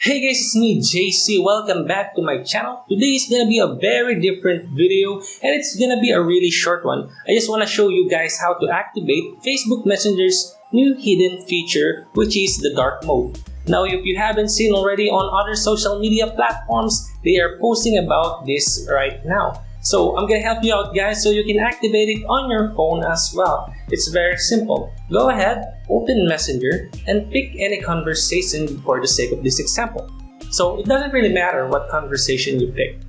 Hey guys, it's me Jaycee. Welcome back to my channel. Today is gonna be a very different video and it's gonna be a really short one. I just wanna show you guys how to activate Facebook Messenger's new hidden feature, which is the dark mode. Now, if you haven't seen already on other social media platforms, they are posting about this right now. So I'm gonna help you out guys so you can activate it on your phone as well. It's very simple. Go ahead, open Messenger, and pick any conversation for the sake of this example. So it doesn't really matter what conversation you pick.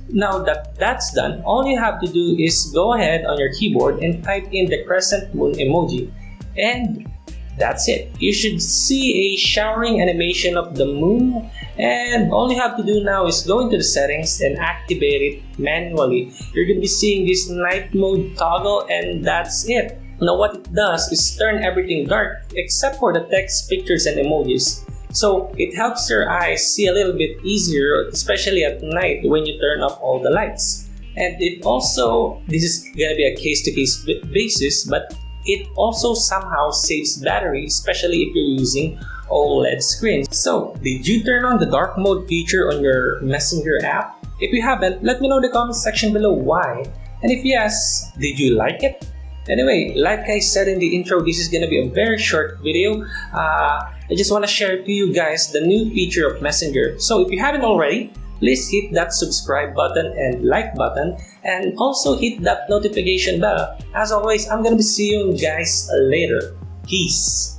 Now that that's done, all you have to do is go ahead on your keyboard and type in the crescent moon emoji. And that's it. You should see a showering animation of the moon, and all you have to do now is go into the settings and activate it manually. You're going to be seeing this night mode toggle, and that's it. Now what it does is turn everything dark except for the text, pictures, and emojis. So it helps your eyes see a little bit easier, especially at night when you turn off all the lights. And it also, this is going to be a case-to-case basis, but it also somehow saves battery, especially if you're using OLED screens. So, did you turn on the dark mode feature on your Messenger app? If you haven't, let me know in the comment section below why. And if yes, did you like it? Anyway, like I said in the intro, this is gonna be a very short video. I just wanna share to you guys the new feature of Messenger. So if you haven't already, please hit that subscribe button and like button, and also hit that notification bell. As always, I'm gonna be seeing you guys later. Peace.